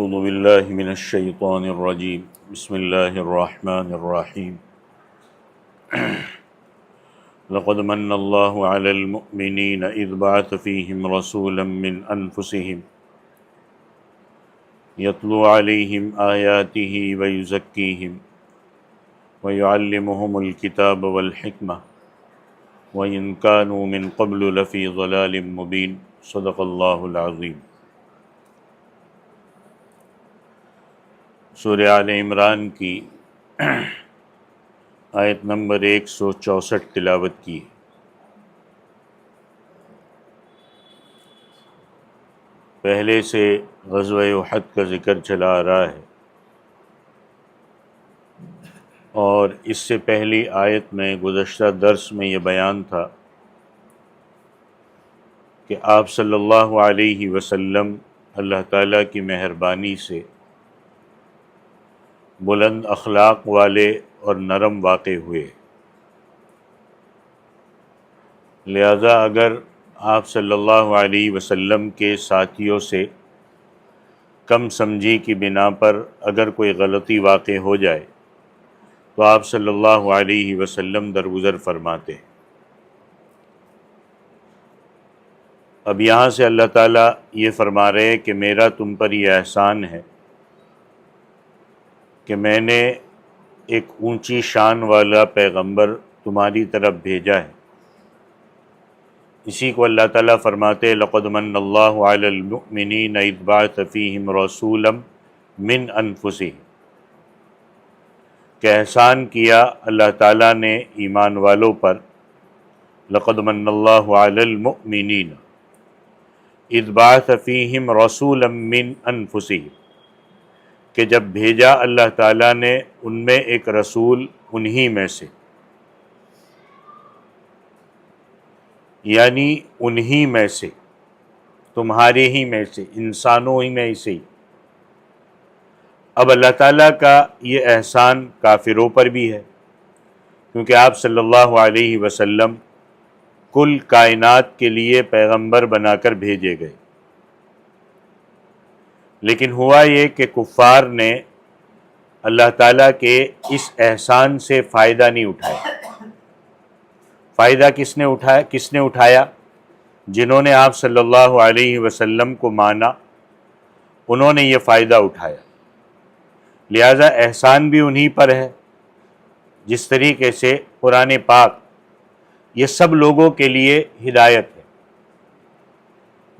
اعوذ باللہ من الشیطان الرجیم بسم اللہ الرحمن الرحیم لقد من اللہ علی المؤمنین اذ بعث فیہم رسولا من انفسہم یتلو علیہم آیاتہ ویزکیہم ویعلمہم الکتاب والحکمہ وإن كانوا من قبل لفی ضلال مبین صدق اللہ العظیم۔ سورہ آل عمران کی آیت نمبر 164 تلاوت کی۔ پہلے سے غزوہ احد کا ذکر چلا آ رہا ہے، اور اس سے پہلی آیت میں گزشتہ درس میں یہ بیان تھا کہ آپ صلی اللہ علیہ وسلم اللہ تعالیٰ کی مہربانی سے بلند اخلاق والے اور نرم واقع ہوئے، لہذا اگر آپ صلی اللہ علیہ وسلم کے ساتھیوں سے کم سمجھی کی بنا پر اگر کوئی غلطی واقع ہو جائے تو آپ صلی اللہ علیہ وسلم درگزر فرماتے۔ اب یہاں سے اللہ تعالیٰ یہ فرما رہے کہ میرا تم پر یہ احسان ہے کہ میں نے ایک اونچی شان والا پیغمبر تمہاری طرف بھیجا ہے۔ اسی کو اللہ تعالیٰ فرماتے لقد من اللہ علی المؤمنین اذ بعث فیہم رسولا من انفسہم، کہ احسان کیا اللہ تعالیٰ نے ایمان والوں پر، لقد من اللہ علی المؤمنین اذ بعث فیہم رسولا من انفسہم، کہ جب بھیجا اللہ تعالیٰ نے ان میں ایک رسول انہی میں سے، یعنی انہی میں سے، تمہارے ہی میں سے، انسانوں ہی میں سے ہی۔ اب اللہ تعالیٰ کا یہ احسان کافروں پر بھی ہے، کیونکہ آپ صلی اللہ علیہ وسلم کل کائنات کے لیے پیغمبر بنا کر بھیجے گئے، لیکن ہوا یہ کہ کفار نے اللہ تعالیٰ کے اس احسان سے فائدہ نہیں اٹھایا۔ فائدہ کس نے اٹھایا؟ جنہوں نے آپ صلی اللہ علیہ وسلم کو مانا، انہوں نے یہ فائدہ اٹھایا۔ لہذا احسان بھی انہی پر ہے۔ جس طریقے سے قرآن پاک یہ سب لوگوں کے لیے ہدایت ہے،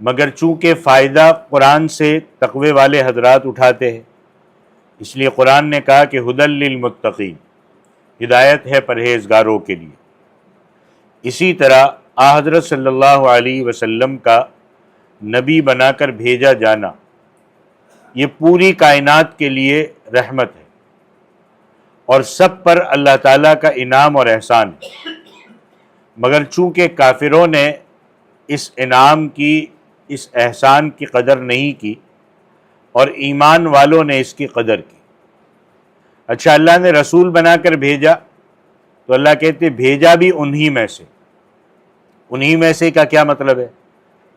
مگر چونکہ فائدہ قرآن سے تقوی والے حضرات اٹھاتے ہیں، اس لیے قرآن نے کہا کہ ھدی للمتقین، ہدایت ہے پرہیزگاروں کے لیے۔ اسی طرح حضرت صلی اللہ علیہ وسلم کا نبی بنا کر بھیجا جانا یہ پوری کائنات کے لیے رحمت ہے، اور سب پر اللہ تعالیٰ کا انعام اور احسان ہے، مگر چونکہ کافروں نے اس انعام کی، اس احسان کی قدر نہیں کی، اور ایمان والوں نے اس کی قدر کی۔ اچھا، اللہ نے رسول بنا کر بھیجا تو اللہ کہتے بھیجا بھی انہی میں سے۔ انہی میں سے کا کیا مطلب ہے؟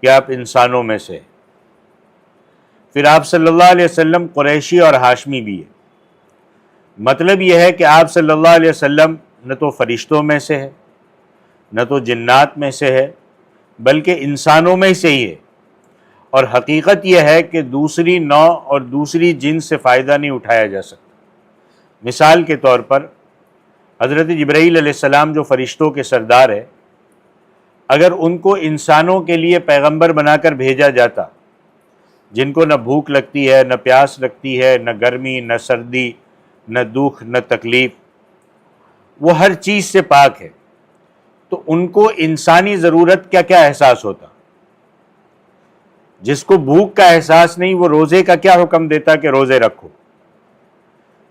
کہ آپ انسانوں میں سے۔ پھر آپ صلی اللہ علیہ وسلم قریشی اور ہاشمی بھی ہے۔ مطلب یہ ہے کہ آپ صلی اللہ علیہ وسلم نہ تو فرشتوں میں سے ہے، نہ تو جنات میں سے ہے، بلکہ انسانوں میں سے ہی ہے۔ اور حقیقت یہ ہے کہ دوسری نوع اور دوسری جنس سے فائدہ نہیں اٹھایا جا سکتا۔ مثال کے طور پر حضرت جبرائیل علیہ السلام جو فرشتوں کے سردار ہے، اگر ان کو انسانوں کے لیے پیغمبر بنا کر بھیجا جاتا، جن کو نہ بھوک لگتی ہے، نہ پیاس لگتی ہے، نہ گرمی، نہ سردی، نہ دکھ، نہ تکلیف، وہ ہر چیز سے پاک ہے، تو ان کو انسانی ضرورت کا کیا احساس ہوتا؟ جس کو بھوک کا احساس نہیں، وہ روزے کا کیا حکم دیتا کہ روزے رکھو؟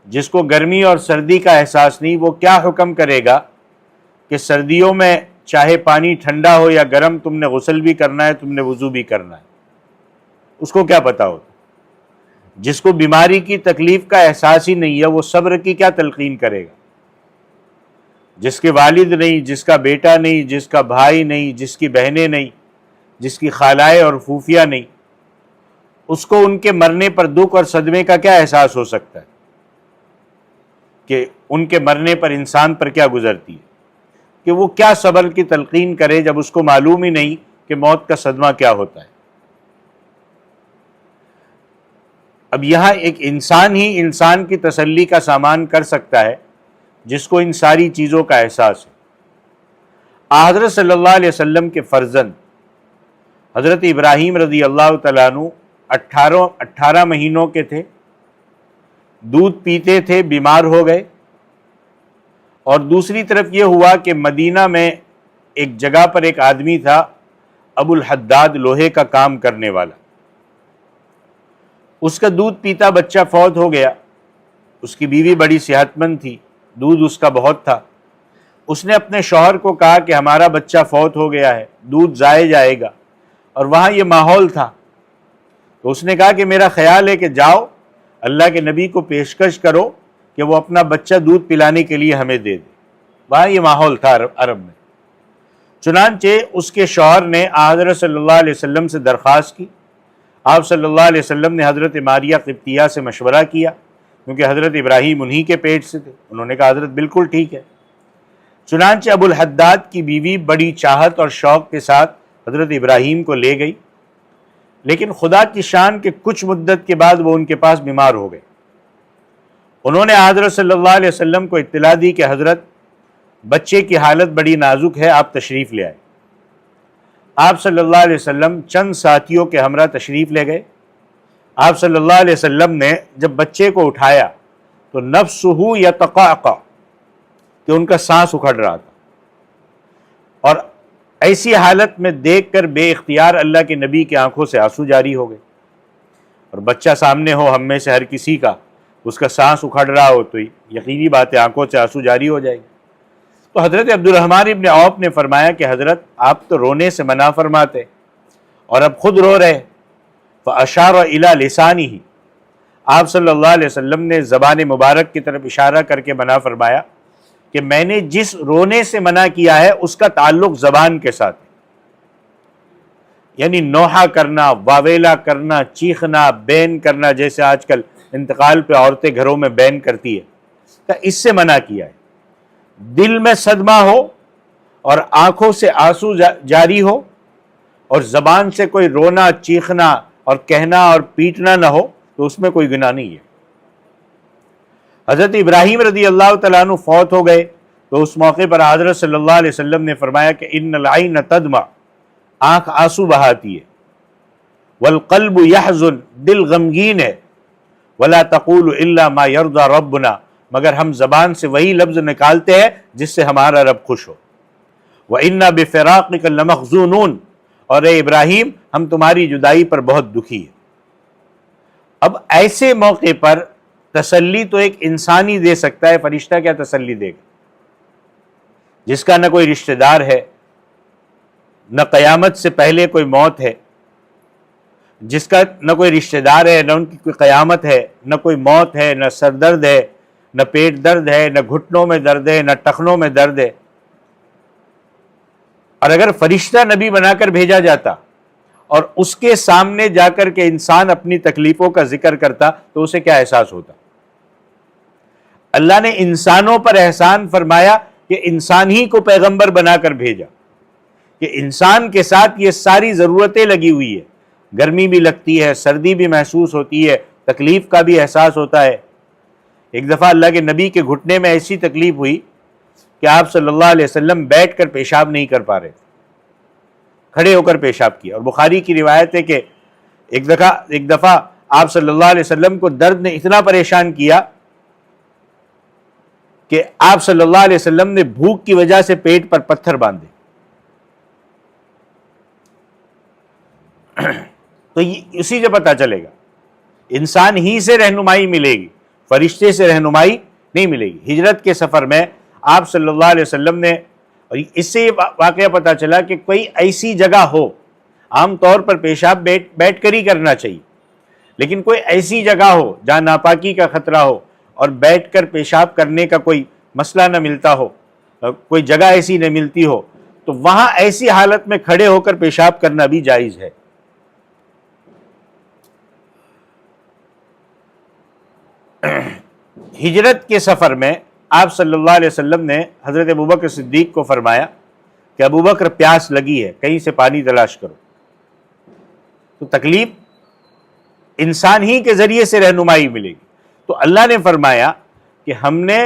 جس کو گرمی اور سردی کا احساس نہیں، وہ کیا حکم کرے گا کہ سردیوں میں چاہے پانی ٹھنڈا ہو یا گرم، تم نے غسل بھی کرنا ہے، تم نے وضو بھی کرنا ہے؟ اس کو کیا پتا ہوتا؟ جس کو بیماری کی تکلیف کا احساس ہی نہیں ہے، وہ صبر کی کیا تلقین کرے گا؟ جس کے والد نہیں، جس کا بیٹا نہیں، جس کا بھائی نہیں، جس کی بہنیں نہیں، جس کی خالائیں اور پھوپھیاں نہیں، اس کو ان کے مرنے پر دکھ اور صدمے کا کیا احساس ہو سکتا ہے کہ ان کے مرنے پر انسان پر کیا گزرتی ہے، کہ وہ کیا صبر کی تلقین کرے جب اس کو معلوم ہی نہیں کہ موت کا صدمہ کیا ہوتا ہے۔ اب یہاں ایک انسان ہی انسان کی تسلی کا سامان کر سکتا ہے جس کو ان ساری چیزوں کا احساس ہے۔ حضرت صلی اللہ علیہ وسلم کے فرزند حضرت ابراہیم رضی اللہ تعالیٰ عنہ 18 مہینوں کے تھے، دودھ پیتے تھے، بیمار ہو گئے، اور دوسری طرف یہ ہوا کہ مدینہ میں ایک جگہ پر ایک آدمی تھا، ابو الحداد، لوہے کا کام کرنے والا، اس کا دودھ پیتا بچہ فوت ہو گیا۔ اس کی بیوی بڑی صحت مند تھی، دودھ اس کا بہت تھا۔ اس نے اپنے شوہر کو کہا کہ ہمارا بچہ فوت ہو گیا ہے، دودھ ضائع جائے گا، اور وہاں یہ ماحول تھا، تو اس نے کہا کہ میرا خیال ہے کہ جاؤ اللہ کے نبی کو پیشکش کرو کہ وہ اپنا بچہ دودھ پلانے کے لیے ہمیں دے دے۔ وہاں یہ ماحول تھا عرب میں۔ چنانچہ اس کے شوہر نے حضرت صلی اللہ علیہ وسلم سے درخواست کی۔ آپ صلی اللہ علیہ وسلم نے حضرت ماریہ قبطیہ سے مشورہ کیا، کیونکہ حضرت ابراہیم انہی کے پیٹ سے تھے۔ انہوں نے کہا حضرت بالکل ٹھیک ہے۔ چنانچہ ابو الحداد کی بیوی بڑی چاہت اور شوق کے ساتھ حضرت ابراہیم کو لے گئی، لیکن خدا کی شان کے کچھ مدت کے بعد وہ ان کے پاس بیمار ہو گئے۔ انہوں نے حضرت صلی اللہ علیہ وسلم کو اطلاع دی کہ حضرت بچے کی حالت بڑی نازک ہے، آپ تشریف لے آئے۔ آپ صلی اللہ علیہ وسلم چند ساتھیوں کے ہمراہ تشریف لے گئے۔ آپ صلی اللہ علیہ وسلم نے جب بچے کو اٹھایا تو نفسہ یتقعقع، کہ ان کا سانس اکھڑ رہا تھا، اور ایسی حالت میں دیکھ کر بے اختیار اللہ کے نبی کی آنکھوں سے آنسو جاری ہو گئے۔ اور بچہ سامنے ہو، ہم میں سے ہر کسی کا، اس کا سانس اکھڑ رہا ہو تو یقینی بات ہے آنکھوں سے آنسو جاری ہو جائے گی۔ تو حضرت عبد الرحمن ابن عوف نے فرمایا کہ حضرت آپ تو رونے سے منع فرماتے اور اب خود رو رہے۔ فَأَشَارَ إِلَى لِسَانِهِ، آپ صلی اللہ علیہ وسلم نے زبان مبارک کی طرف اشارہ کر کے منع فرمایا کہ میں نے جس رونے سے منع کیا ہے اس کا تعلق زبان کے ساتھ ہے، یعنی نوحہ کرنا، واویلا کرنا، چیخنا، بین کرنا، جیسے آج کل انتقال پہ عورتیں گھروں میں بین کرتی ہے، تو اس سے منع کیا ہے۔ دل میں صدمہ ہو اور آنکھوں سے آنسو جاری ہو اور زبان سے کوئی رونا، چیخنا اور کہنا اور پیٹنا نہ ہو تو اس میں کوئی گناہ نہیں ہے۔ حضرت ابراہیم رضی اللہ تعالیٰ عنہ فوت ہو گئے تو اس موقع پر حضرت صلی اللہ علیہ وسلم نے فرمایا کہ ان العین تدمع، آنکھ آنسو بہاتی ہے، والقلب یحزن، دل غمگین ہے، ولا تقول الا ما یرضی ربنا، مگر ہم زبان سے وہی لفظ نکالتے ہیں جس سے ہمارا رب خوش ہو۔ وَإِنَّا بِفِرَاقِكَ لَمَحْزُونُونَ، اور اے ابراہیم ہم تمہاری جدائی پر بہت دکھی ہیں۔ اب ایسے موقع پر تسلی تو ایک انسان ہی دے سکتا ہے، فرشتہ کیا تسلی دے گا؟ جس کا نہ کوئی رشتہ دار ہے، نہ قیامت سے پہلے کوئی موت ہے، جس کا نہ کوئی رشتہ دار ہے، نہ ان کی کوئی قیامت ہے، نہ کوئی موت ہے، نہ سر درد ہے، نہ پیٹ درد ہے، نہ گھٹنوں میں درد ہے، نہ ٹخنوں میں درد ہے۔ اور اگر فرشتہ نبی بنا کر بھیجا جاتا اور اس کے سامنے جا کر کے انسان اپنی تکلیفوں کا ذکر کرتا تو اسے کیا احساس ہوتا؟ اللہ نے انسانوں پر احسان فرمایا کہ انسان ہی کو پیغمبر بنا کر بھیجا، کہ انسان کے ساتھ یہ ساری ضرورتیں لگی ہوئی ہے، گرمی بھی لگتی ہے، سردی بھی محسوس ہوتی ہے، تکلیف کا بھی احساس ہوتا ہے۔ ایک دفعہ اللہ کے نبی کے گھٹنے میں ایسی تکلیف ہوئی کہ آپ صلی اللہ علیہ وسلم بیٹھ کر پیشاب نہیں کر پا رہے تھے، کھڑے ہو کر پیشاب کیا۔ اور بخاری کی روایت ہے کہ ایک دفعہ آپ صلی اللہ علیہ وسلم کو درد نے اتنا پریشان کیا کہ آپ صلی اللہ علیہ وسلم نے بھوک کی وجہ سے پیٹ پر پتھر باندھے۔ تو اسی سے پتہ چلے گا، انسان ہی سے رہنمائی ملے گی، فرشتے سے رہنمائی نہیں ملے گی۔ ہجرت کے سفر میں آپ صلی اللہ علیہ وسلم نے، اور اس سے یہ واقعہ پتہ چلا کہ کوئی ایسی جگہ ہو، عام طور پر پیشاب بیٹھ کر ہی کرنا چاہیے، لیکن کوئی ایسی جگہ ہو جہاں ناپاکی کا خطرہ ہو اور بیٹھ کر پیشاب کرنے کا کوئی مسئلہ نہ ملتا ہو، کوئی جگہ ایسی نہ ملتی ہو، تو وہاں ایسی حالت میں کھڑے ہو کر پیشاب کرنا بھی جائز ہے۔ ہجرت کے سفر میں آپ صلی اللہ علیہ وسلم نے حضرت ابوبکر صدیق کو فرمایا کہ ابوبکر پیاس لگی ہے، کہیں سے پانی تلاش کرو. تو تکلیف انسان ہی کے ذریعے سے رہنمائی ملے گی. تو اللہ نے فرمایا کہ ہم نے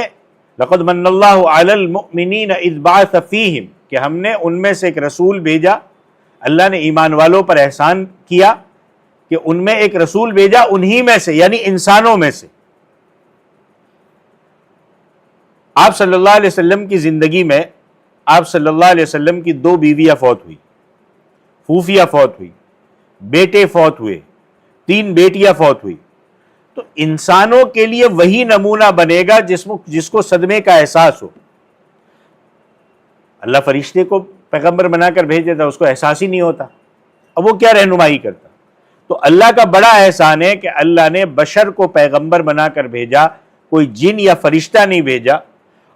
لقد من اللہ علی المؤمنین اذ بعث فیہم، کہ ہم نے ان میں سے ایک رسول بھیجا. اللہ نے ایمان والوں پر احسان کیا کہ ان میں ایک رسول بھیجا، انہی میں سے یعنی انسانوں میں سے. آپ صلی اللہ علیہ وسلم کی زندگی میں آپ صلی اللہ علیہ وسلم کی 2 بیویاں فوت ہوئی، پھوفیاں فوت ہوئی، بیٹے فوت ہوئے، 3 بیٹیاں فوت ہوئی. تو انسانوں کے لیے وہی نمونہ بنے گا جس کو صدمے کا احساس ہو. اللہ فرشتے کو پیغمبر بنا کر بھیج دیتا، اس کو احساس ہی نہیں ہوتا، اب وہ کیا رہنمائی کرتا. تو اللہ کا بڑا احسان ہے کہ اللہ نے بشر کو پیغمبر بنا کر بھیجا، کوئی جن یا فرشتہ نہیں بھیجا.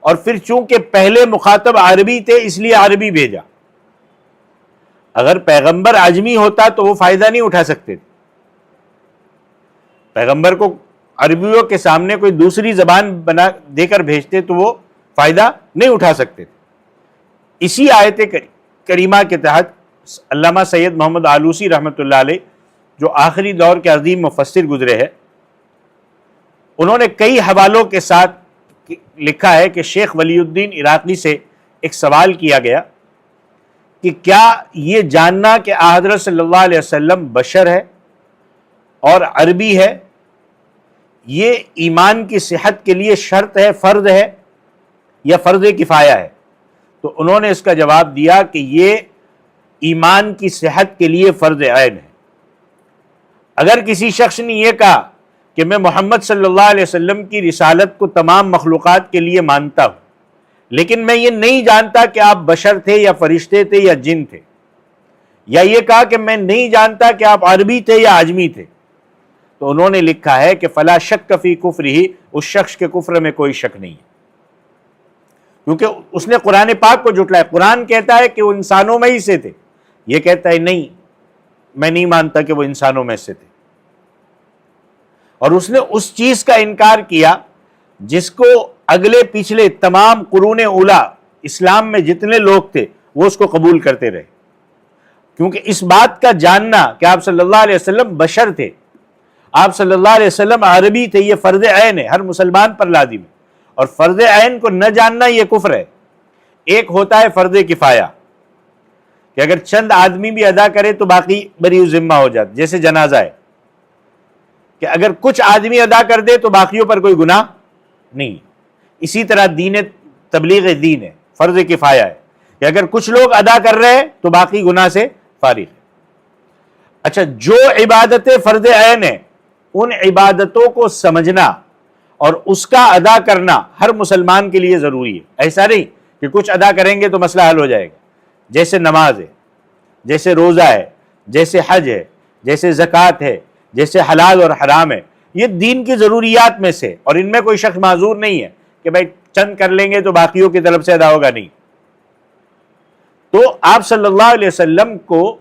اور پھر چونکہ پہلے مخاطب عربی تھے اس لیے عربی بھیجا. اگر پیغمبر عجمی ہوتا تو وہ فائدہ نہیں اٹھا سکتے تھے. پیغمبر کو عربیوں کے سامنے کوئی دوسری زبان بنا دے کر بھیجتے تو وہ فائدہ نہیں اٹھا سکتے تھے. اسی آیت کریمہ کے تحت علامہ سید محمد آلوسی رحمۃ اللہ علیہ، جو آخری دور کے عظیم مفسر گزرے ہیں، انہوں نے کئی حوالوں کے ساتھ لکھا ہے کہ شیخ ولی الدین عراقی سے ایک سوال کیا گیا کہ کیا یہ جاننا کہ حضرت صلی اللہ علیہ وسلم بشر ہے اور عربی ہے، یہ ایمان کی صحت کے لیے شرط ہے، فرض ہے یا فرض کفایہ ہے؟ تو انہوں نے اس کا جواب دیا کہ یہ ایمان کی صحت کے لیے فرض عین ہے. اگر کسی شخص نے یہ کہا کہ میں محمد صلی اللہ علیہ وسلم کی رسالت کو تمام مخلوقات کے لیے مانتا ہوں، لیکن میں یہ نہیں جانتا کہ آپ بشر تھے یا فرشتے تھے یا جن تھے، یا یہ کہا کہ میں نہیں جانتا کہ آپ عربی تھے یا عجمی تھے، تو انہوں نے لکھا ہے کہ فلا شک فی کفرہ، اس شخص کے کفر میں کوئی شک نہیں ہے، کیونکہ اس نے قرآن پاک کو جھٹلایا. قرآن کہتا ہے کہ وہ انسانوں میں ہی سے تھے، یہ کہتا ہے نہیں، میں نہیں مانتا کہ وہ انسانوں میں سے تھے. اور اس نے اس چیز کا انکار کیا جس کو اگلے پچھلے تمام قرون اولا اسلام میں جتنے لوگ تھے وہ اس کو قبول کرتے رہے. کیونکہ اس بات کا جاننا کہ آپ صلی اللہ علیہ وسلم بشر تھے، آپ صلی اللہ علیہ وسلم عربی تھے، یہ فرض عین ہے، ہر مسلمان پر لازم ہے. اور فرض عین کو نہ جاننا یہ کفر ہے. ایک ہوتا ہے فرض کفایہ کہ اگر چند آدمی بھی ادا کرے تو باقی بری ذمہ ہو جاتا، جیسے جنازہ ہے کہ اگر کچھ آدمی ادا کر دے تو باقیوں پر کوئی گناہ نہیں. اسی طرح دین تبلیغ دین ہے، فرض کفایہ ہے کہ اگر کچھ لوگ ادا کر رہے ہیں تو باقی گناہ سے فارغ ہے. اچھا، جو عبادتیں فرض عین ہیں ان عبادتوں کو سمجھنا اور اس کا ادا کرنا ہر مسلمان کے لیے ضروری ہے. ایسا نہیں کہ کچھ ادا کریں گے تو مسئلہ حل ہو جائے گا. جیسے نماز ہے، جیسے روزہ ہے، جیسے حج ہے، جیسے زکوٰۃ ہے، جیسے حلال اور حرام ہے، یہ دین کی ضروریات میں سے، اور ان میں کوئی شخص معذور نہیں ہے کہ بھائی چند کر لیں گے تو باقیوں کی طرف سے ادا ہوگا، نہیں. تو آپ صلی اللہ علیہ وسلم کو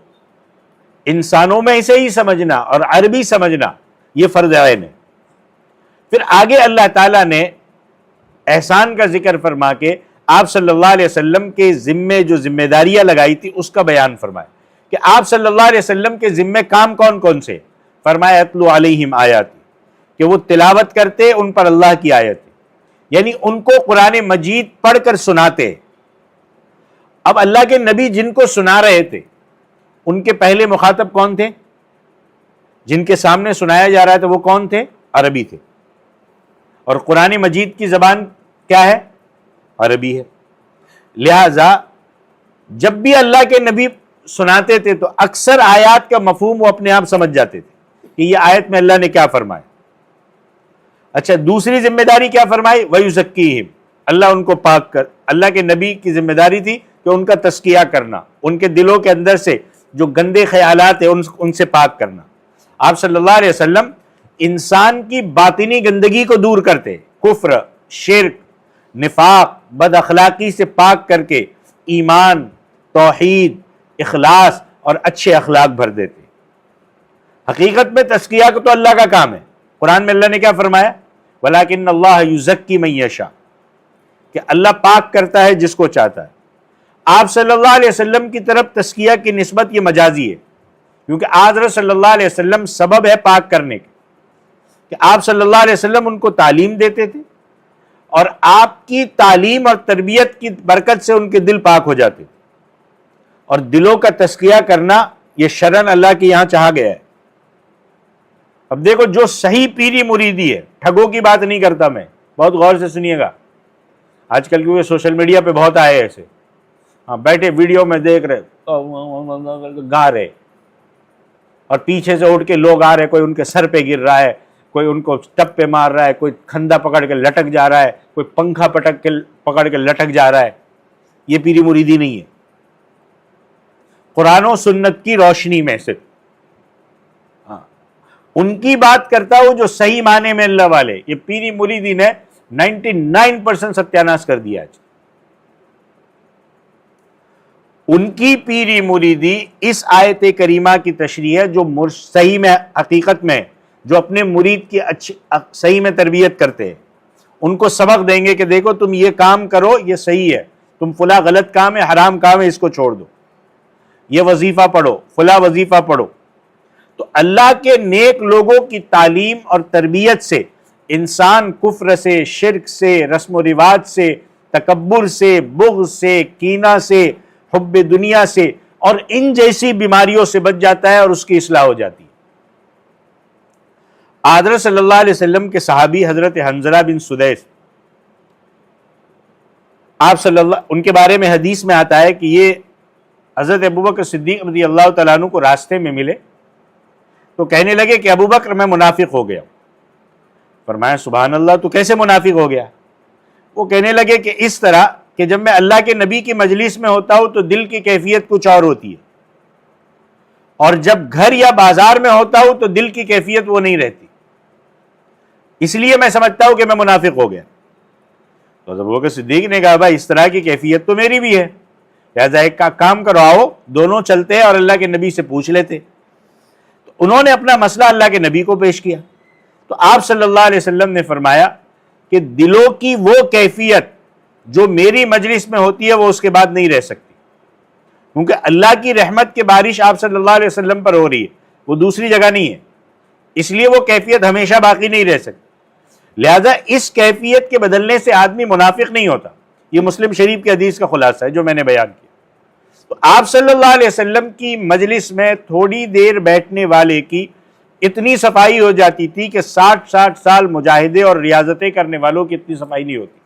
انسانوں میں سے ہی سمجھنا اور عربی سمجھنا یہ فرض عین ہے. پھر آگے اللہ تعالیٰ نے احسان کا ذکر فرما کے آپ صلی اللہ علیہ وسلم کے ذمے جو ذمہ داریاں لگائی تھی اس کا بیان فرمایا کہ آپ صلی اللہ علیہ وسلم کے ذمے کام کون کون سے. فرمایا اتلو علیہم آیاتی، کہ وہ تلاوت کرتے ان پر اللہ کی آیت، یعنی ان کو قرآن مجید پڑھ کر سناتے. اب اللہ کے نبی جن کو سنا رہے تھے ان کے پہلے مخاطب کون تھے؟ جن کے سامنے سنایا جا رہا تھا وہ کون تھے؟ عربی تھے. اور قرآن مجید کی زبان کیا ہے؟ عربی ہے. لہذا جب بھی اللہ کے نبی سناتے تھے تو اکثر آیات کا مفہوم وہ اپنے آپ سمجھ جاتے تھے کہ یہ آیت میں اللہ نے کیا فرمایا. اچھا، دوسری ذمہ داری کیا فرمائی؟ وَيُزَكِّيهِمْ، اللہ ان کو پاک کر. اللہ کے نبی کی ذمہ داری تھی کہ ان کا تزکیہ کرنا، ان کے دلوں کے اندر سے جو گندے خیالات ہیں ان سے پاک کرنا. آپ صلی اللہ علیہ وسلم انسان کی باطنی گندگی کو دور کرتے، کفر، شرک، نفاق، بد اخلاقی سے پاک کر کے ایمان، توحید، اخلاص اور اچھے اخلاق بھر دیتے. حقیقت میں تزکیہ تو اللہ کا کام ہے. قرآن میں اللہ نے کیا فرمایا؟ ولیکن اللہ یزکی من یشاء، کہ اللہ پاک کرتا ہے جس کو چاہتا ہے۔ آپ صلی اللہ علیہ وسلم کی طرف تزکیہ کی نسبت یہ مجازی ہے، کیونکہ حضرت صلی اللہ علیہ وسلم سبب ہے پاک کرنے کے، کہ آپ صلی اللہ علیہ وسلم ان کو تعلیم دیتے تھے، اور آپ کی تعلیم اور تربیت کی برکت سے ان کے دل پاک ہو جاتے تھے، اور دلوں کا تزکیہ کرنا یہ شرعاً اللہ کے یہاں چاہا گیا ہے۔ اب دیکھو، جو صحیح پیری مریدی ہے، ٹھگوں کی بات نہیں کرتا میں، بہت غور سے سنیے گا، آج کل کیونکہ سوشل میڈیا پہ بہت آئے ایسے، ہاں بیٹھے ویڈیو میں دیکھ رہے گا رہے، اور پیچھے سے اٹھ کے لوگ آ رہے، کوئی ان کے سر پہ گر رہا ہے، کوئی ان کو ٹپ پہ مار رہا ہے، کوئی کھندا پکڑ کے لٹک جا رہا ہے، کوئی پنکھا پکڑ کے لٹک جا رہا ہے۔ یہ پیری مریدی نہیں ہے، قرآن و سنت کی روشنی میں سے ان کی بات کرتا ہوں جو صحیح معنی میں اللہ والے۔ یہ پیری مریدی نے 99% ستیاناش کر دیا آج۔ ان کی پیری مریدی اس آیت کریمہ کی تشریح ہے جو صحیح میں حقیقت میں جو اپنے مرید کی صحیح میں تربیت کرتے ہیں، ان کو سبق دیں گے کہ دیکھو تم یہ کام کرو، یہ صحیح ہے، تم فلاں غلط کام ہے، حرام کام ہے، اس کو چھوڑ دو، یہ وظیفہ پڑھو، فلاں وظیفہ پڑھو۔ تو اللہ کے نیک لوگوں کی تعلیم اور تربیت سے انسان کفر سے، شرک سے، رسم و رواج سے، تکبر سے، بغض سے، کینہ سے، حب دنیا سے اور ان جیسی بیماریوں سے بچ جاتا ہے اور اس کی اصلاح ہو جاتی ہے۔ حضرت صلی اللہ علیہ وسلم کے صحابی حضرت حنظلہ بن سدیس، آپ ان کے بارے میں حدیث میں آتا ہے کہ یہ حضرت ابوبکر صدیق رضی اللہ تعالیٰ عنہ کو راستے میں ملے تو کہنے لگے کہ ابوبکر میں منافق ہو گیا۔ فرمایا سبحان اللہ، تو کیسے منافق ہو گیا؟ وہ کہنے لگے کہ اس طرح کہ جب میں اللہ کے نبی کی مجلس میں ہوتا ہوں تو دل کی کیفیت کچھ اور ہوتی ہے، اور جب گھر یا بازار میں ہوتا ہوں تو دل کی کیفیت وہ نہیں رہتی، اس لیے میں سمجھتا ہوں کہ میں منافق ہو گیا۔ تو ابوبکر صدیق نے کہا بھائی اس طرح کی کیفیت تو میری بھی ہے، لہٰذا ایک کام کرو، آؤ دونوں چلتے ہیں اور اللہ کے نبی سے پوچھ لیتے۔ تو انہوں نے اپنا مسئلہ اللہ کے نبی کو پیش کیا، تو آپ صلی اللہ علیہ وسلم نے فرمایا کہ دلوں کی وہ کیفیت جو میری مجلس میں ہوتی ہے وہ اس کے بعد نہیں رہ سکتی، کیونکہ اللہ کی رحمت کی بارش آپ صلی اللہ علیہ وسلم پر ہو رہی ہے، وہ دوسری جگہ نہیں ہے، اس لیے وہ کیفیت ہمیشہ باقی نہیں رہ سکتی۔ لہذا اس کیفیت کے بدلنے سے آدمی منافق نہیں ہوتا۔ یہ مسلم شریف کی حدیث کا خلاصہ ہے جو میں نے بیان کیا۔ تو آپ صلی اللہ علیہ وسلم کی مجلس میں تھوڑی دیر بیٹھنے والے کی اتنی صفائی ہو جاتی تھی کہ 60 سال مجاہدے اور ریاضتیں کرنے والوں کی اتنی صفائی نہیں ہوتی۔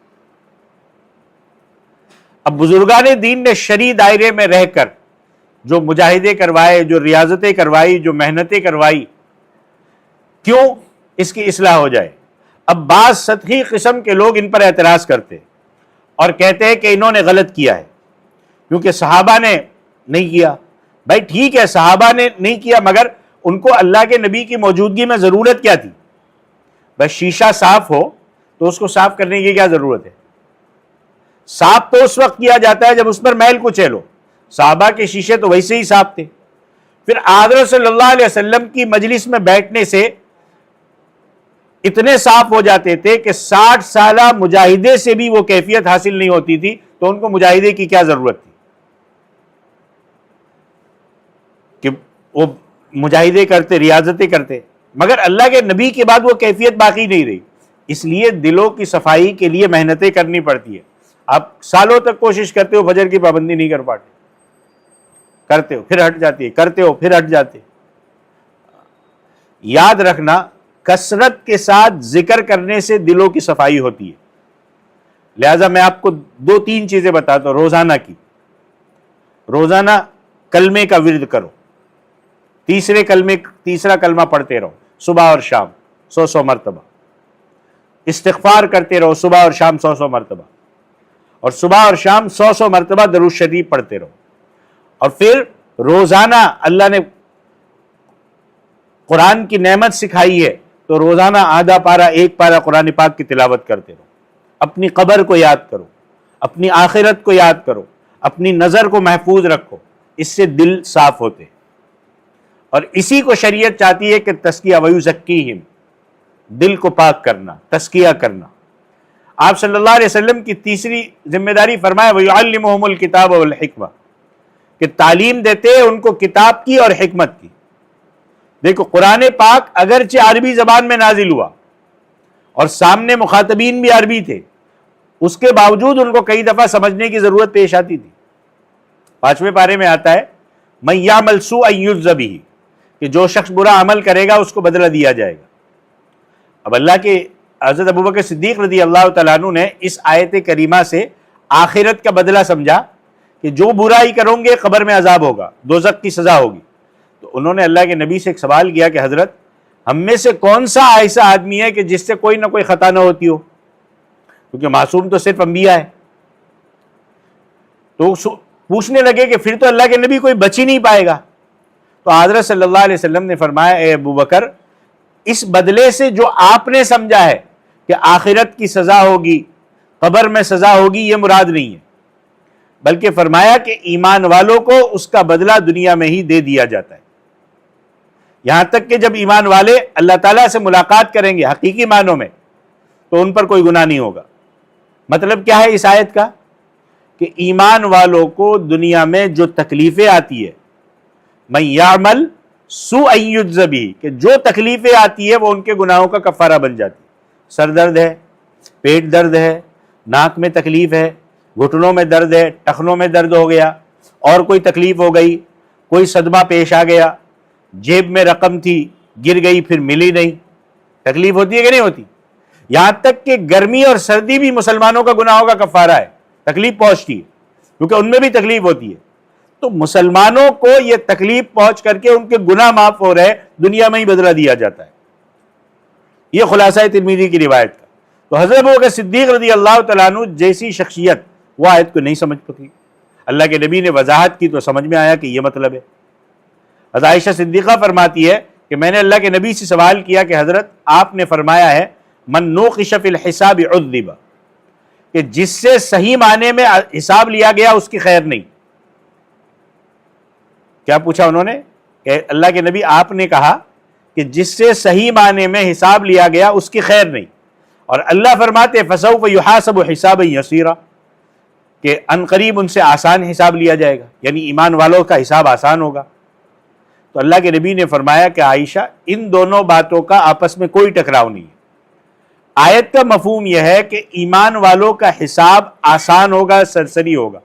اب بزرگان دین نے شرعی دائرے میں رہ کر جو مجاہدے کروائے، جو ریاضتیں کروائی، جو محنتیں کروائی، کیوں؟ اس کی اصلاح ہو جائے۔ اب بعض سطحی قسم کے لوگ ان پر اعتراض کرتے اور کہتے ہیں کہ انہوں نے غلط کیا ہے کیونکہ صحابہ نے نہیں کیا۔ بھائی ٹھیک ہے، صحابہ نے نہیں کیا، مگر ان کو اللہ کے نبی کی موجودگی میں ضرورت کیا تھی؟ بس شیشہ صاف ہو تو اس کو صاف کرنے کی کیا ضرورت ہے؟ صاف تو اس وقت کیا جاتا ہے جب اس پر میل کچیل ہو۔ صحابہ کے شیشے تو ویسے ہی صاف تھے۔ پھر حضرت صلی اللہ علیہ وسلم کی مجلس میں بیٹھنے سے اتنے صاف ہو جاتے تھے کہ 60 سالہ مجاہدے سے بھی وہ کیفیت حاصل نہیں ہوتی تھی، تو ان کو مجاہدے کی کیا ضرورت تھی کہ وہ مجاہدے کرتے، ریاضتیں کرتے؟ مگر اللہ کے نبی کے بعد وہ کیفیت باقی نہیں رہی، اس لیے دلوں کی صفائی کے لیے محنتیں کرنی پڑتی ہے۔ آپ سالوں تک کوشش کرتے ہو، فجر کی پابندی نہیں کر پاتے، کرتے ہو پھر ہٹ جاتی ہے، کرتے ہو پھر ہٹ جاتے۔ یاد رکھنا، کثرت کے ساتھ ذکر کرنے سے دلوں کی صفائی ہوتی ہے۔ لہذا میں آپ کو 2-3 چیزیں بتاتا ہوں روزانہ کی۔ روزانہ کلمے کا ورد کرو، تیسرا کلمہ پڑھتے رہو صبح اور شام 100 مرتبہ، استغفار کرتے رہو صبح اور شام 100 مرتبہ، اور صبح اور شام 100 مرتبہ درود شریف پڑھتے رہو۔ اور پھر روزانہ اللہ نے قرآن کی نعمت سکھائی ہے تو روزانہ آدھا پارہ 1 پارہ قرآن پاک کی تلاوت کرتے رہو۔ اپنی قبر کو یاد کرو، اپنی آخرت کو یاد کرو، اپنی نظر کو محفوظ رکھو، اس سے دل صاف ہوتے۔ اور اسی کو شریعت چاہتی ہے کہ تزکیہ ویزکیہم، دل کو پاک کرنا، تزکیہ کرنا۔ آپ صلی اللہ علیہ وسلم کی تیسری ذمہ داری فرمایا وَيُعَلِّمُهُمُ الْكِتَابَ وَالْحِكْمَةَ، کہ تعلیم دیتے ان کو کتاب کی اور حکمت کی۔ دیکھو قرآن پاک اگرچہ عربی زبان میں نازل ہوا اور سامنے مخاطبین بھی عربی تھے، اس کے باوجود ان کو کئی دفعہ سمجھنے کی ضرورت پیش آتی تھی۔ 5ویں پارے میں آتا ہے مَن يَعْمَلْ سُوءًا يُجْزَ بِهِ، کہ جو شخص برا عمل کرے گا اس کو بدلہ دیا جائے گا۔ اب اللہ کے حضرت ابوبکر صدیق رضی اللہ تعالیٰ عنہ نے اس آیت کریمہ سے آخرت کا بدلہ سمجھا کہ جو برائی کروں گے قبر میں عذاب ہوگا، دوزخ کی سزا ہوگی۔ تو انہوں نے اللہ کے نبی سے ایک سوال کیا کہ حضرت ہم میں سے کون سا ایسا آدمی ہے کہ جس سے کوئی نہ کوئی خطا نہ ہوتی ہو، کیونکہ معصوم تو صرف انبیاء ہے۔ تو پوچھنے لگے کہ پھر تو اللہ کے نبی کوئی بچ ہی نہیں پائے گا۔ تو حضرت صلی اللہ علیہ وسلم نے فرمایا اے ابو بکر، اس بدلے سے جو آپ نے سمجھا ہے کہ آخرت کی سزا ہوگی، قبر میں سزا ہوگی، یہ مراد نہیں ہے، بلکہ فرمایا کہ ایمان والوں کو اس کا بدلہ دنیا میں ہی دے دیا جاتا ہے، یہاں تک کہ جب ایمان والے اللہ تعالیٰ سے ملاقات کریں گے حقیقی معنوں میں تو ان پر کوئی گناہ نہیں ہوگا۔ مطلب کیا ہے اس آیت کا؟ کہ ایمان والوں کو دنیا میں جو تکلیفیں آتی ہے مَن يَعْمَلْ سُوءًا يُجْزَ بِهِ، کہ جو تکلیفیں آتی ہے وہ ان کے گناہوں کا کفارہ بن جاتی ہے۔ سر درد ہے، پیٹ درد ہے، ناک میں تکلیف ہے، گھٹنوں میں درد ہے، ٹخنوں میں درد ہو گیا، اور کوئی تکلیف ہو گئی، کوئی صدمہ پیش آ گیا، جیب میں رقم تھی گر گئی پھر ملی نہیں، تکلیف ہوتی ہے کہ نہیں ہوتی؟ یہاں تک کہ گرمی اور سردی بھی مسلمانوں کا گناہوں کا کفارہ ہے، تکلیف پہنچتی ہے کیونکہ ان میں بھی تکلیف ہوتی ہے۔ تو مسلمانوں کو یہ تکلیف پہنچ کر کے ان کے گناہ معاف ہو رہے، دنیا میں ہی بدلہ دیا جاتا ہے۔ یہ خلاصہ ہے ترمذی کی روایت کا۔ تو حضرت ابوبکر صدیق رضی اللہ تعالیٰ عنہ جیسی شخصیت وہ آیت کو نہیں سمجھ پاتی، اللہ کے نبی نے وضاحت کی تو سمجھ میں آیا کہ یہ مطلب ہے۔ حضرت عائشہ صدیقہ فرماتی ہے کہ میں نے اللہ کے نبی سے سوال کیا کہ حضرت آپ نے فرمایا ہے من نوقش فی الحساب عذب، کہ جس سے صحیح معنی میں حساب لیا گیا اس کی خیر نہیں۔ کیا پوچھا انہوں نے کہ اللہ کے نبی آپ نے کہا کہ جس سے صحیح معنی میں حساب لیا گیا اس کی خیر نہیں، اور اللہ فرماتے فسوف یحاسب حسابا یسیرا، کہ ان قریب ان سے آسان حساب لیا جائے گا، یعنی ایمان والوں کا حساب آسان ہوگا۔ تو اللہ کے نبی نے فرمایا کہ عائشہ ان دونوں باتوں کا آپس میں کوئی ٹکراؤ نہیں ہے۔ آیت کا مفہوم یہ ہے کہ ایمان والوں کا حساب آسان ہوگا، سرسری ہوگا۔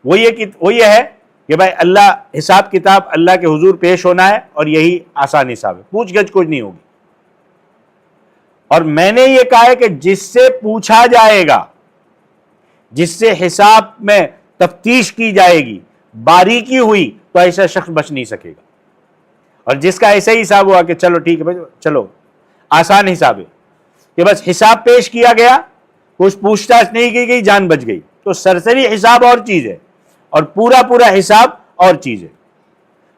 وہ یہ ہے کہ بھائی اللہ حساب کتاب اللہ کے حضور پیش ہونا ہے اور یہی آسان حساب ہے، پوچھ گچھ کچھ نہیں ہوگی۔ اور میں نے یہ کہا ہے کہ جس سے پوچھا جائے گا، جس سے حساب میں تفتیش کی جائے گی، باریکی ہوئی، تو ایسا شخص بچ نہیں سکے گا۔ اور جس کا ایسا ہی حساب ہوا کہ چلو ٹھیک ہے بھائی، چلو آسان حساب ہے، کہ بس حساب پیش کیا گیا، کچھ پوچھ تاچھ نہیں کی گئی، جان بچ گئی، تو سرسری حساب اور چیز ہے اور پورا حساب اور چیز ہے۔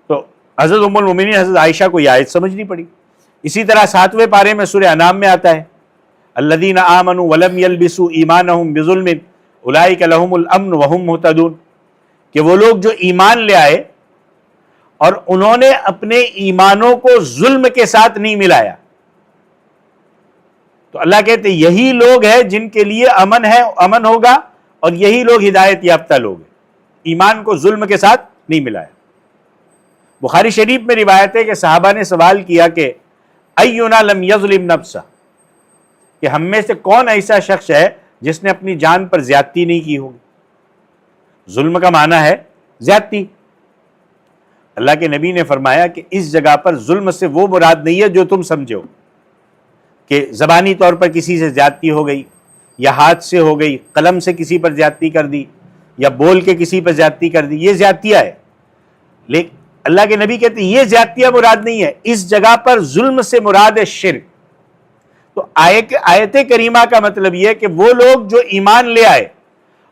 تو حضرت ام المومنین حضرت عائشہ کو یہ آیت سمجھنی پڑی۔ اسی طرح 7ویں پارے میں سورہ انعام میں آتا ہے الذین آمنوا ولم یلبسوا ایمانہم بظلم اولئک لہم الامن وہم مہتدون، کہ وہ لوگ جو ایمان لے آئے اور انہوں نے اپنے ایمانوں کو ظلم کے ساتھ نہیں ملایا، تو اللہ کہتے ہیں یہی لوگ ہیں جن کے لیے امن ہوگا، اور یہی لوگ ہدایت یافتہ لوگ ہیں، ایمان کو ظلم کے ساتھ نہیں ملایا۔ بخاری شریف میں روایت ہے کہ صحابہ نے سوال کیا کہ اینا لم یظلم نفسہ، کہ ہم میں سے کون ایسا شخص ہے جس نے اپنی جان پر زیادتی نہیں کی ہوگی؟ ظلم کا معنی ہے زیادتی۔ اللہ کے نبی نے فرمایا کہ اس جگہ پر ظلم سے وہ مراد نہیں ہے جو تم سمجھو، کہ زبانی طور پر کسی سے زیادتی ہو گئی، یا ہاتھ سے ہو گئی، قلم سے کسی پر زیادتی کر دی، یا بول کے کسی پر زیادتی کر دی، یہ زیادتیاں ہے۔ لیکن اللہ کے نبی کہتے ہیں یہ زیادتیاں مراد نہیں ہے، اس جگہ پر ظلم سے مراد ہے شرک۔ تو آیت کریمہ کا مطلب یہ ہے کہ وہ لوگ جو ایمان لے آئے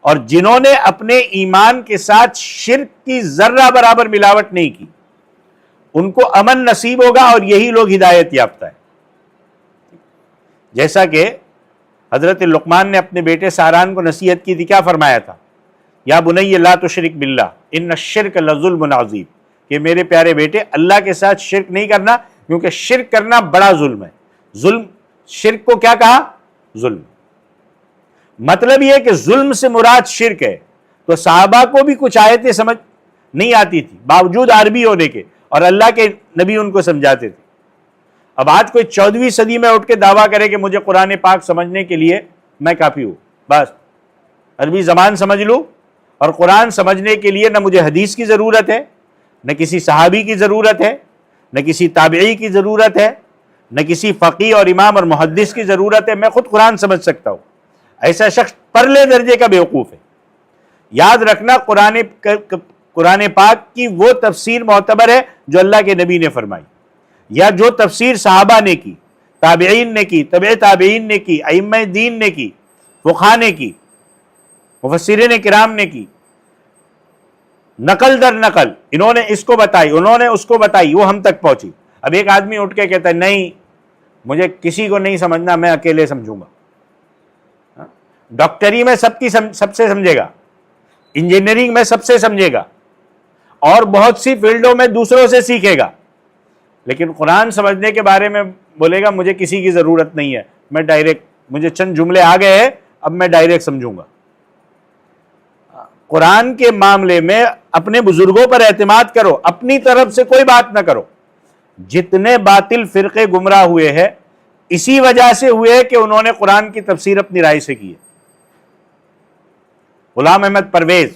اور جنہوں نے اپنے ایمان کے ساتھ شرک کی ذرہ برابر ملاوٹ نہیں کی، ان کو امن نصیب ہوگا اور یہی لوگ ہدایت یافتہ ہے۔ جیسا کہ حضرت لقمان نے اپنے بیٹے ساران کو نصیحت کی تھی، کیا فرمایا تھا؟ یا بنی لا تشرک باللہ ان الشرک لظلم عظیم، کہ میرے پیارے بیٹے اللہ کے ساتھ شرک نہیں کرنا، کیونکہ شرک کرنا بڑا ظلم ہے۔ ظلم شرک کو کیا کہا؟ ظلم. مطلب یہ کہ ظلم سے مراد شرک ہے. تو صحابہ کو بھی کچھ آیتیں سمجھ نہیں آتی تھی باوجود عربی ہونے کے، اور اللہ کے نبی ان کو سمجھاتے تھے. اب آج کوئی 14ویں صدی میں اٹھ کے دعویٰ کرے کہ مجھے قرآن پاک سمجھنے کے لیے میں کافی ہوں، بس عربی زبان سمجھ لوں اور قرآن سمجھنے کے لیے نہ مجھے حدیث کی ضرورت ہے، نہ کسی صحابی کی ضرورت ہے، نہ کسی تابعی کی ضرورت ہے، نہ کسی فقیہ اور امام اور محدث کی ضرورت ہے، میں خود قرآن سمجھ سکتا ہوں. ایسا شخص پرلے درجے کا بیوقوف ہے. یاد رکھنا قرآن پاک کی وہ تفسیر معتبر ہے جو اللہ کے نبی نے فرمائی، یا جو تفسیر صحابہ نے کی، تابعین نے کی، تبع تابعین نے کی، ائمہ دین نے کی، فقہاء نے کی، مفسرین کرام نے کی، نقل در نقل انہوں نے اس کو بتائی، انہوں نے اس کو بتائی، وہ ہم تک پہنچی. اب ایک آدمی اٹھ کے کہتا ہے نہیں مجھے کسی کو نہیں سمجھنا، میں اکیلے سمجھوں گا. ڈاکٹری میں سب سے سمجھے گا، انجینئرنگ میں سب سے سمجھے گا، اور بہت سی فیلڈوں میں دوسروں سے سیکھے گا، لیکن قرآن سمجھنے کے بارے میں بولے گا مجھے کسی کی ضرورت نہیں ہے، میں ڈائریکٹ، مجھے چند جملے آ گئے ہیں اب میں ڈائریکٹ سمجھوں گا. قرآن کے معاملے میں اپنے بزرگوں پر اعتماد کرو، اپنی طرف سے کوئی بات نہ کرو. جتنے باطل فرقے گمراہ ہوئے ہیں اسی وجہ سے ہوئے کہ انہوں نے قرآن کی تفسیر اپنی رائے سے کی ہے. غلام احمد پرویز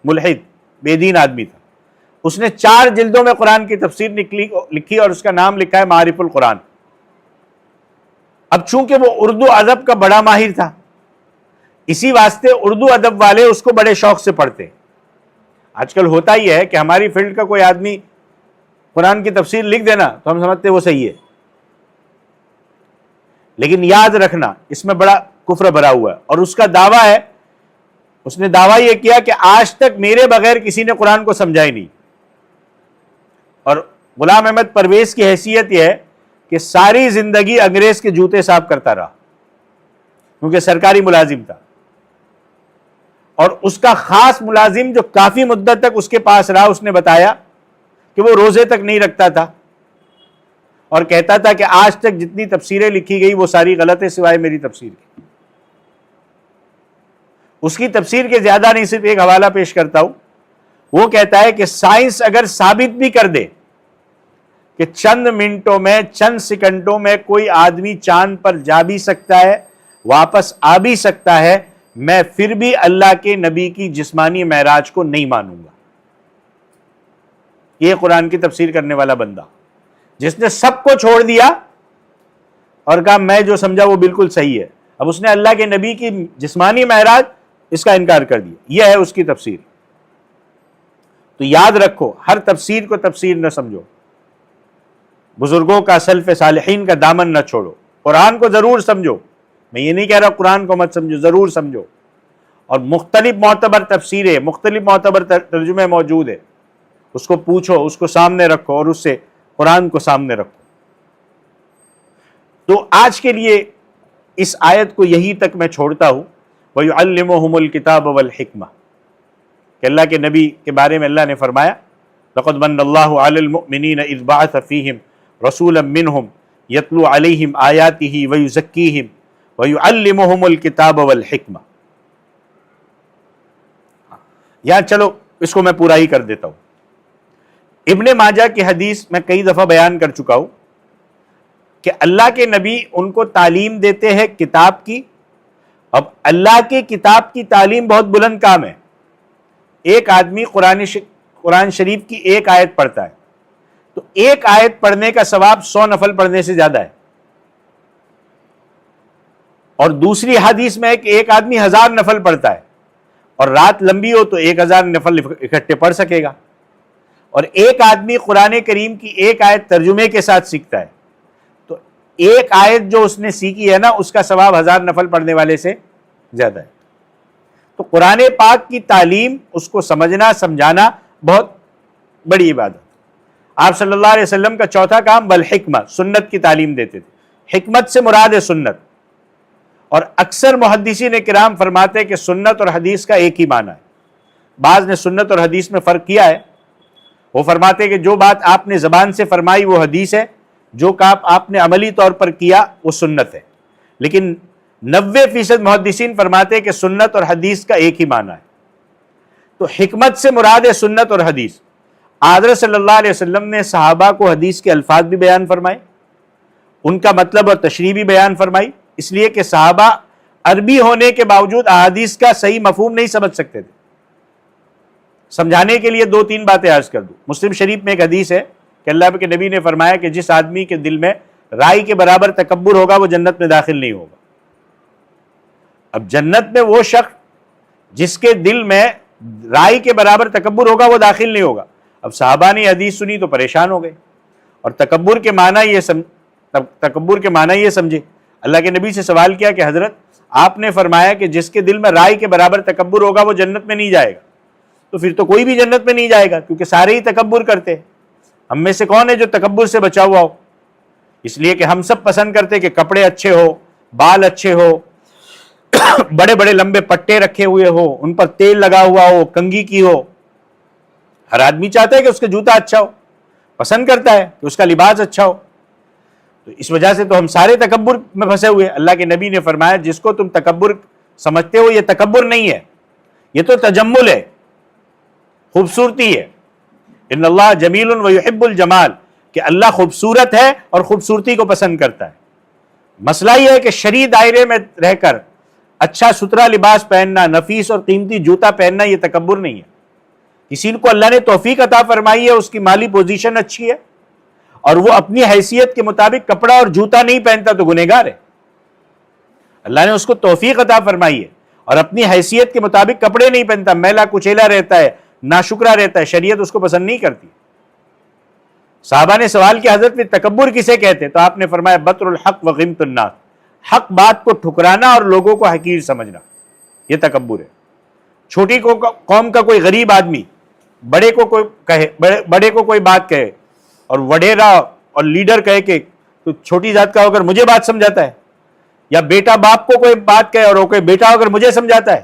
ملحد بے دین آدمی تھا، اس نے 4 جلدوں میں قرآن کی تفسیر لکھی اور اس کا نام لکھا ہے معارف القرآن. اب چونکہ وہ اردو ادب کا بڑا ماہر تھا، اسی واسطے اردو ادب والے اس کو بڑے شوق سے پڑھتے. آج کل ہوتا ہی ہے کہ ہماری فیلڈ کا کوئی آدمی قرآن کی تفسیر لکھ دینا تو ہم سمجھتے وہ صحیح ہے، لیکن یاد رکھنا اس میں بڑا کفر بھرا ہوا ہے. اور اس کا دعویٰ ہے، اس نے دعویٰ یہ کیا کہ آج تک میرے بغیر کسی نے قرآن کو سمجھا ہی نہیں. اور غلام احمد پرویز کی حیثیت یہ ہے کہ ساری زندگی انگریز کے جوتے صاف کرتا رہا کیونکہ سرکاری ملازم تھا، اور اس کا خاص ملازم جو کافی مدت تک اس کے پاس رہا اس نے بتایا کہ وہ روزے تک نہیں رکھتا تھا اور کہتا تھا کہ آج تک جتنی تفسیریں لکھی گئی وہ ساری غلط ہے سوائے میری تفسیر کی. اس کی تفسیر کے زیادہ نہیں، صرف ایک حوالہ پیش کرتا ہوں. وہ کہتا ہے کہ سائنس اگر ثابت بھی کر دے کہ چند منٹوں میں، چند سیکنڈوں میں کوئی آدمی چاند پر جا بھی سکتا ہے، واپس آ بھی سکتا ہے، میں پھر بھی اللہ کے نبی کی جسمانی معراج کو نہیں مانوں گا. یہ قرآن کی تفسیر کرنے والا بندہ جس نے سب کو چھوڑ دیا اور کہا میں جو سمجھا وہ بالکل صحیح ہے، اب اس نے اللہ کے نبی کی جسمانی معراج اس کا انکار کر دیا. یہ ہے اس کی تفسیر. تو یاد رکھو ہر تفسیر کو تفسیر نہ سمجھو، بزرگوں کا، سلف صالحین کا دامن نہ چھوڑو. قرآن کو ضرور سمجھو، میں یہ نہیں کہہ رہا قرآن کو مت سمجھو، ضرور سمجھو. اور مختلف معتبر تفسیریں، مختلف معتبر ترجمے موجود ہے، اس کو پوچھو، اس کو سامنے رکھو اور اس سے قرآن کو سامنے رکھو. تو آج کے لیے اس آیت کو یہی تک میں چھوڑتا ہوں. وَيُعَلِّمُهُمُ الْكِتَابَ وَالْحِكْمَةَ کہ اللہ کے نبی کے بارے میں اللہ نے فرمایا لَقَدْ مَنَّ اللَّهُ عَلَى الْمُؤْمِنِينَ إِذْ بَعَثَ فِيهِمْ رَسُولًا مِّنْهُمْ يَتْلُو عَلَيْهِمْ آيَاتِهِ وَيُزَكِّيهِمْ وَيُعَلِّمُهُمُ الْكِتَابَ وَالْحِكْمَةَ. یہاں چلو اس کو میں پورا ہی کر دیتا ہوں. ابن ماجہ کی حدیث میں کئی دفعہ بیان کر چکا ہوں کہ اللہ کے نبی ان کو تعلیم دیتے ہیں کتاب کی. اب اللہ کی کتاب کی تعلیم بہت بلند کام ہے. ایک آدمی قرآن شریف کی ایک آیت پڑھتا ہے تو ایک آیت پڑھنے کا ثواب 100 نفل پڑھنے سے زیادہ ہے. اور دوسری حدیث میں ہے کہ ایک آدمی 1000 نفل پڑھتا ہے اور رات لمبی ہو تو 1000 نفل اکٹھے پڑھ سکے گا. اور ایک آدمی قرآن کریم کی ایک آیت ترجمے کے ساتھ سیکھتا ہے تو ایک آیت جو اس نے سیکھی ہے نا اس کا ثواب 1000 نفل پڑھنے والے سے زیادہ ہے. تو قرآن پاک کی تعلیم، اس کو سمجھنا سمجھانا بہت بڑی عبادت. آپ صلی اللہ علیہ وسلم کا چوتھا کام والحکمہ، سنت کی تعلیم دیتے تھے. حکمت سے مراد ہے سنت. اور اکثر محدثین کرام فرماتے ہیں کہ سنت اور حدیث کا ایک ہی معنی ہے. بعض نے سنت اور حدیث میں فرق کیا ہے. وہ فرماتے ہیں کہ جو بات آپ نے زبان سے فرمائی وہ حدیث ہے، جو کام آپ نے عملی طور پر کیا وہ سنت ہے. لیکن 90% محدثین فرماتے ہیں کہ سنت اور حدیث کا ایک ہی معنی ہے. تو حکمت سے مراد ہے سنت اور حدیث. حضرت صلی اللہ علیہ وسلم نے صحابہ کو حدیث کے الفاظ بھی بیان فرمائے, ان کا مطلب اور تشریح بھی بیان فرمائی, اس لیے کہ صحابہ عربی ہونے کے باوجود احادیث کا صحیح مفہوم نہیں سمجھ سکتے تھے. سمجھانے کے لیے 2-3 باتیں عرض کر دوں. مسلم شریف میں ایک حدیث ہے کہ اللہ کے نبی نے فرمایا کہ جس آدمی کے دل میں رائی کے برابر تکبر ہوگا وہ جنت میں داخل نہیں ہوگا. اب جنت میں وہ شخص جس کے دل میں رائی کے برابر تکبر ہوگا وہ داخل نہیں ہوگا. اب صحابہ نے حدیث سنی تو پریشان ہو گئے اور تکبر کے معنی یہ سمجھے. اللہ کے نبی سے سوال کیا کہ حضرت آپ نے فرمایا کہ جس کے دل میں رائی کے برابر تکبر ہوگا وہ جنت میں نہیں جائے گا, تو پھر تو کوئی بھی جنت میں نہیں جائے گا کیونکہ سارے ہی تکبر کرتے ہیں. ہم میں سے کون ہے جو تکبر سے بچا ہوا ہو؟ اس لیے کہ ہم سب پسند کرتے کہ کپڑے اچھے ہو, بال اچھے ہو, بڑے بڑے لمبے پٹے رکھے ہوئے ہو, ان پر تیل لگا ہوا ہو, کنگھی کی ہو. ہر آدمی چاہتا ہے کہ اس کا جوتا اچھا ہو, پسند کرتا ہے کہ اس کا لباس اچھا ہو. تو اس وجہ سے تو ہم سارے تکبر میں پھنسے ہوئے. اللہ کے نبی نے فرمایا جس کو تم تکبر سمجھتے ہو یہ تکبر نہیں ہے, یہ تو تجمل ہے, خوبصورتی ہے. ان اللہ جمیل و یحب الجمال, کہ اللہ خوبصورت ہے اور خوبصورتی کو پسند کرتا ہے. مسئلہ یہ ہے کہ شرعی دائرے میں رہ کر اچھا ستھرا لباس پہننا, نفیس اور قیمتی جوتا پہننا یہ تکبر نہیں ہے. کسی کو اللہ نے توفیق عطا فرمائی ہے, اس کی مالی پوزیشن اچھی ہے اور وہ اپنی حیثیت کے مطابق کپڑا اور جوتا نہیں پہنتا تو گنہگار ہے. اللہ نے اس کو توفیق عطا فرمائی ہے اور اپنی حیثیت کے مطابق کپڑے نہیں پہنتا, میلا کچیلا رہتا ہے, ناشکرا رہتا ہے, شریعت اس کو پسند نہیں کرتی. صحابہ نے سوال کیا حضرت پھر تکبر کسے کہتے؟ تو آپ نے فرمایا بطر الحق و غمط الناس, حق بات کو ٹھکرانا اور لوگوں کو حقیر سمجھنا, یہ تکبر ہے. چھوٹی قوم کا کوئی غریب آدمی بڑے کو کوئی بات کہے اور وڈیرا اور لیڈر کہے کہ تو چھوٹی ذات کا ہو کر مجھے بات سمجھاتا ہے, یا بیٹا باپ کو کوئی بات کہے اور وہ کوئی بیٹا ہو کر مجھے سمجھاتا ہے,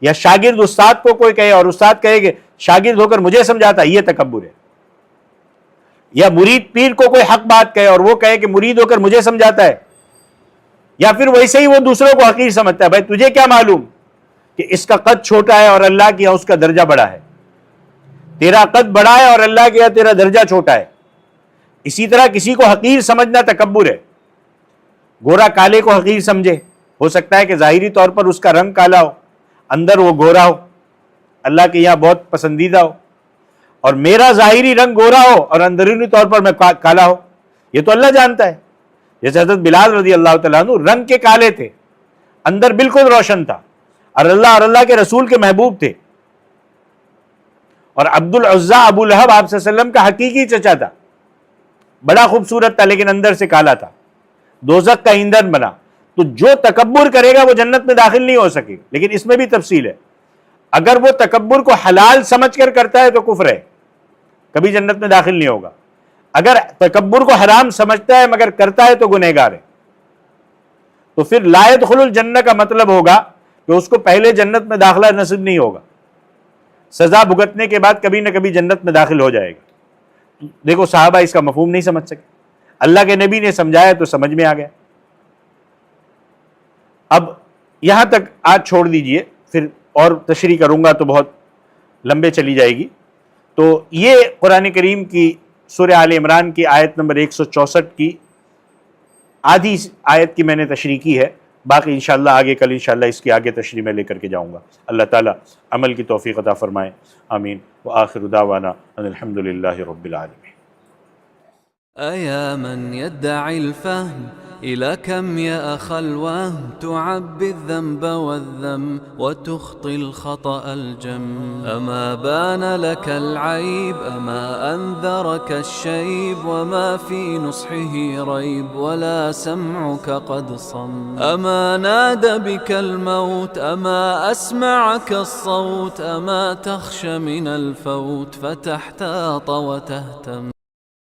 یا شاگرد استاد کو کوئی کہے اور استاد کہے کہ شاگرد ہو کر مجھے سمجھاتا ہے, یہ تکبر ہے. یا مرید پیر کو کوئی حق بات کہے اور وہ کہے کہ مرید ہو کر مجھے سمجھاتا ہے, یا پھر ویسے ہی وہ دوسروں کو حقیر سمجھتا ہے. بھائی تجھے کیا معلوم کہ اس کا قد چھوٹا ہے اور اللہ کے یہاں اس کا درجہ بڑا ہے, تیرا قد بڑا ہے اور اللہ کے یہاں تیرا درجہ چھوٹا ہے. اسی طرح کسی کو حقیر سمجھنا تکبر ہے. گورا کالے کو حقیر سمجھے, ہو سکتا ہے کہ ظاہری طور پر اس کا رنگ کالا ہو, اندر وہ گورا ہو, اللہ کے یہاں بہت پسندیدہ ہو, اور میرا ظاہری رنگ گورا ہو اور اندرونی طور پر میں کالا ہو, یہ تو اللہ جانتا ہے. جیسے حضرت بلال رضی اللہ تعالیٰ عنہ رنگ کے کالے تھے, اندر بالکل روشن تھا, اور اللہ کے رسول کے محبوب تھے. اور عبد العزیٰ ابو لہب آپ صلی اللہ علیہ وسلم کا حقیقی چچا تھا, بڑا خوبصورت تھا لیکن اندر سے کالا تھا, دوزخ کا ایندھن بنا. تو جو تکبر کرے گا وہ جنت میں داخل نہیں ہو سکے گا. لیکن اس میں بھی تفصیل ہے, اگر وہ تکبر کو حلال سمجھ کر کرتا ہے تو کفر ہے, کبھی جنت میں داخل نہیں ہوگا. اگر تکبر کو حرام سمجھتا ہے مگر کرتا ہے تو گنہگار ہے. تو پھر لا يدخل الجنہ کا مطلب ہوگا کہ اس کو پہلے جنت میں داخلہ نصیب نہیں ہوگا, سزا بھگتنے کے بعد کبھی نہ کبھی جنت میں داخل ہو جائے گا. دیکھو صحابہ اس کا مفہوم نہیں سمجھ سکے, اللہ کے نبی نے سمجھایا تو سمجھ میں آ گیا. اب یہاں تک آج چھوڑ دیجئے, پھر اور تشریح کروں گا تو بہت لمبے چلی جائے گی. تو یہ قرآن کریم کی سورہ آل عمران کی آیت نمبر 164 کی آدھی آیت کی میں نے تشریح کی ہے, باقی انشاءاللہ آگے کل انشاءاللہ اس کی آگے تشریح میں لے کر کے جاؤں گا. اللہ تعالیٰ عمل کی توفیق عطا فرمائے, آمین. وآخر دعوانا ان الحمدللہ رب العالمین. أيا من يدعي الفهم إلى كم يا أخ الوهم تعبي الذنب والذم وتخطي الخطأ الجم. أما بان لك العيب أما أنذرك الشيب وما في نصحه ريب ولا سمعك قد صم. أما نادى بك الموت أما أسمعك الصوت أما تخشى من الفوت فتحتاط وتهتم.